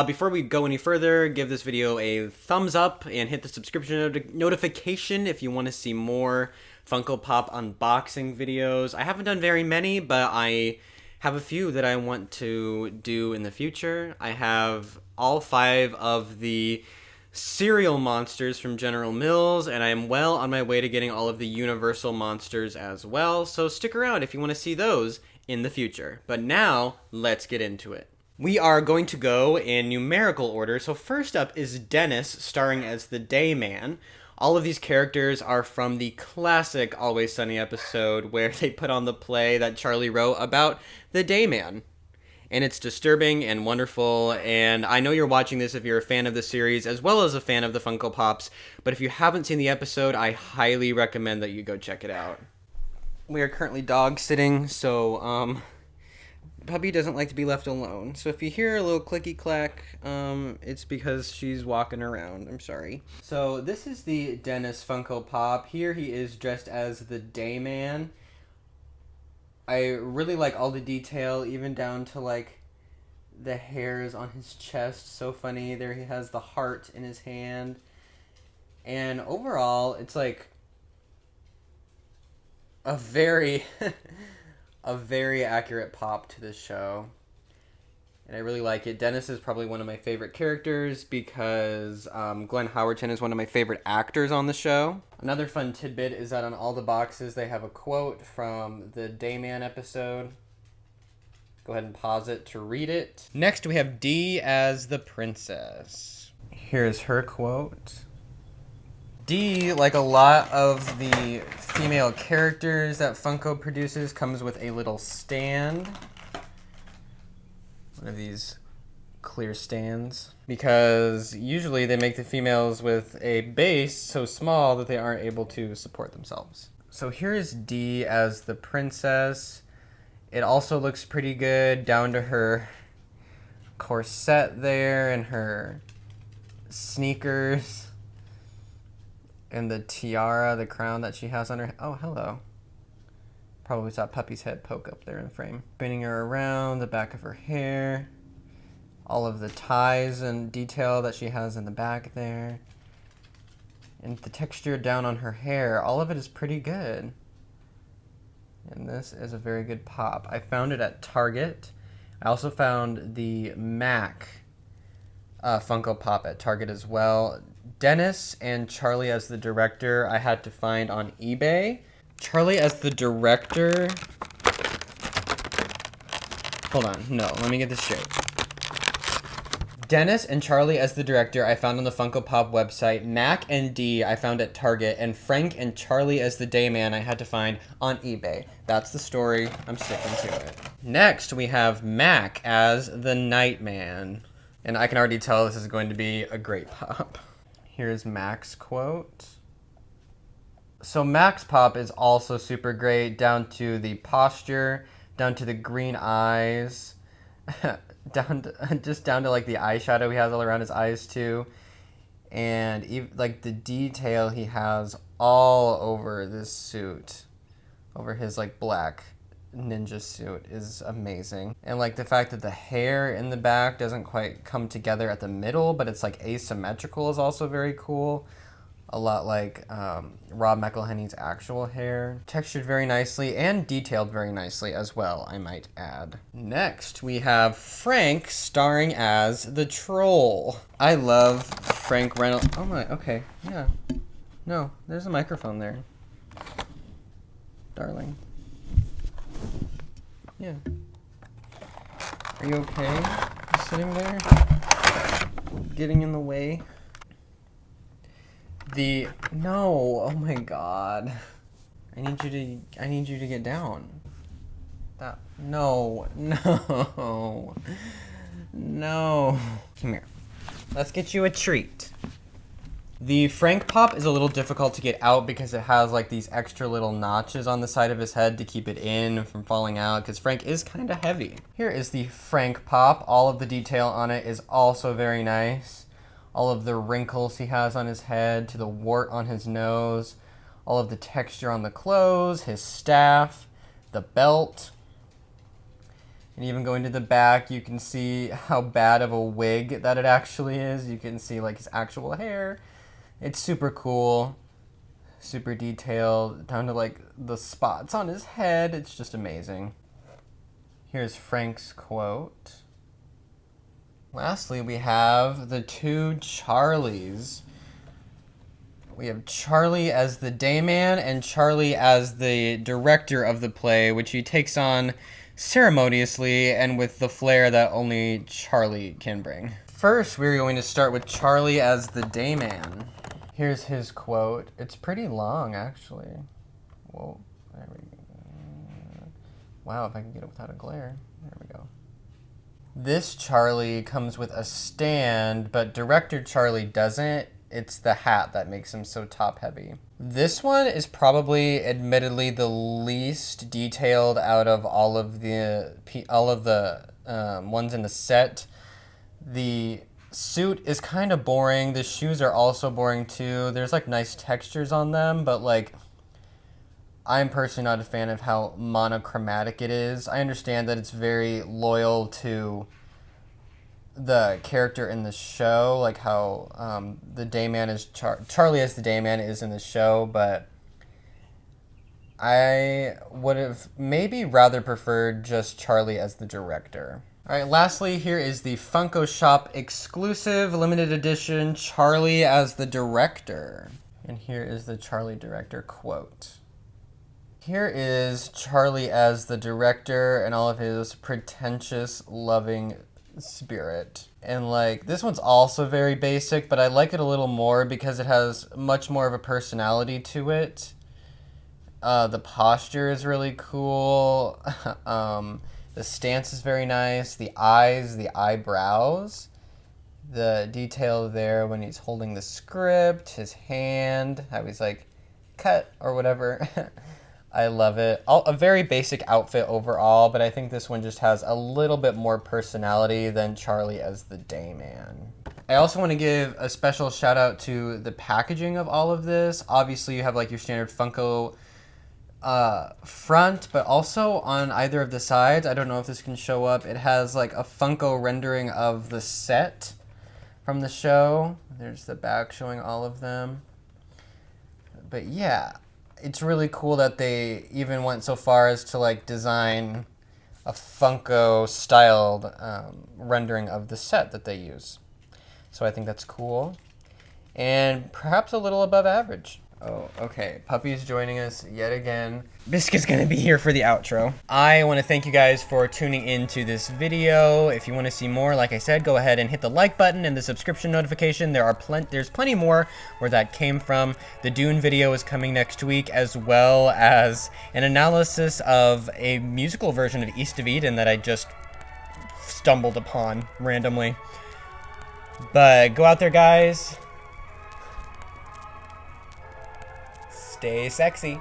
Before we go any further, give this video a thumbs up and hit the subscription notification if you want to see more Funko Pop unboxing videos. I haven't done very many, but I have a few that I want to do in the future. I have all 5 of the cereal monsters from General Mills, and I am well on my way to getting all of the Universal monsters as well, so stick around if you want to see those in the future. But now, let's get into it. We are going to go in numerical order, so first up is Dennis, starring as the Dayman. All of these characters are from the classic Always Sunny episode where they put on the play that Charlie wrote about the Dayman. And it's disturbing and wonderful, and I know you're watching this if you're a fan of the series as well as a fan of the Funko Pops, but if you haven't seen the episode, I highly recommend that you go check it out. We are currently dog sitting, so Puppy doesn't like to be left alone. So if you hear a little clicky clack, it's because she's walking around. I'm sorry. So this is the Dennis Funko Pop. Here he is dressed as the Dayman. I really like all the detail, even down to like the hairs on his chest. So funny. There he has the heart in his hand. And overall, it's like a very a very accurate pop to this show. And I really like it. Dennis is probably one of my favorite characters because Glenn Howerton is one of my favorite actors on the show. Another fun tidbit is that on all the boxes they have a quote from the Dayman episode. Go ahead and pause it to read it. Next we have Dee as the princess. Here's her quote. Dee, like a lot of the female characters that Funko produces, comes with a little stand. One of these clear stands, because usually they make the females with a base so small that they aren't able to support themselves. So here is Dee as the princess. It also looks pretty good down to her corset there and her sneakers and the tiara, the crown that she has on her. Oh, hello. Probably saw Puppy's head poke up there in the frame. Spinning her around, the back of her hair. All of the ties and detail that she has in the back there. And the texture down on her hair. All of it is pretty good. And this is a very good pop. I found it at Target. I also found the Mac Funko Pop at Target as well. Dennis and Charlie as the director I had to find on eBay. Charlie as the director. Hold on, no, let me get this straight. Dennis and Charlie as the director I found on the Funko Pop website. Mac and Dee I found at Target. And Frank and Charlie as the Dayman I had to find on eBay. That's the story. I'm sticking to it. Next, we have Mac as the Nightman. And I can already tell this is going to be a great pop. Here's Mac's quote. So Mac's pop is also super great, down to the posture, down to the green eyes, down to like the eyeshadow he has all around his eyes too, and even, like the detail he has all over this suit, over his like black ninja suit is amazing. And like the fact that the hair in the back doesn't quite come together at the middle, but it's like asymmetrical is also very cool. A lot like Rob McElhenney's actual hair. Textured very nicely and detailed very nicely as well, I might add. Next, we have Frank starring as the troll. I love Frank Reynolds. Oh my, okay, yeah. No, there's a microphone there. Darling. Yeah. Are you okay? Just sitting there? Getting in the way? No, oh my god. I need you to get down. No. No. Come here. Let's get you a treat. The Frank Pop is a little difficult to get out because it has like these extra little notches on the side of his head to keep it in from falling out, because Frank is kind of heavy. Here is the Frank Pop. All of the detail on it is also very nice. All of the wrinkles he has on his head, to the wart on his nose, all of the texture on the clothes, his staff, the belt. And even going to the back, you can see how bad of a wig that it actually is. You can see like his actual hair. It's super cool, super detailed, down to like the spots on his head. It's just amazing. Here's Frank's quote. Lastly, we have the two Charlies. We have Charlie as the Dayman and Charlie as the director of the play, which he takes on ceremoniously and with the flair that only Charlie can bring. First, we're going to start with Charlie as the Dayman. Here's his quote. It's pretty long, actually. Whoa, there we go. Wow, if I can get it without a glare. There we go. This Charlie comes with a stand, but director Charlie doesn't. It's the hat that makes him so top heavy. This one is probably admittedly the least detailed out of all of the ones in the set. The suit is kind of boring. The shoes are also boring too. There's like nice textures on them, but like I'm personally not a fan of how monochromatic it is. I understand that it's very loyal to the character in the show, like how the Dayman is Charlie as the Dayman is in the show, but I would have maybe rather preferred just Charlie as the director. All right, lastly, here is the Funko Shop exclusive limited edition Charlie as the director. And here is the Charlie director quote. Here is Charlie as the director and all of his pretentious, loving spirit. And like, this one's also very basic, but I like it a little more because it has much more of a personality to it. The posture is really cool. The stance is very nice. The eyes, the eyebrows, the detail there when he's holding the script, his hand, how he's like, cut or whatever. I love it. A very basic outfit overall, but I think this one just has a little bit more personality than Charlie as the Dayman. I also want to give a special shout out to the packaging of all of this. Obviously, you have like your standard Funko front, but also on either of the sides, I don't know if this can show up, it has like a Funko rendering of the set from the show. There's the back showing all of them. But yeah, it's really cool that they even went so far as to like design a Funko styled rendering of the set that they use. So I think that's cool and perhaps a little above average. Oh, okay. Puppy's joining us yet again. Biscuit's gonna be here for the outro. I want to thank you guys for tuning into this video. If you want to see more, like I said, go ahead and hit the like button and the subscription notification. There's plenty more where that came from. The Dune video is coming next week, as well as an analysis of a musical version of East of Eden that I just stumbled upon randomly. But go out there, guys. Stay sexy.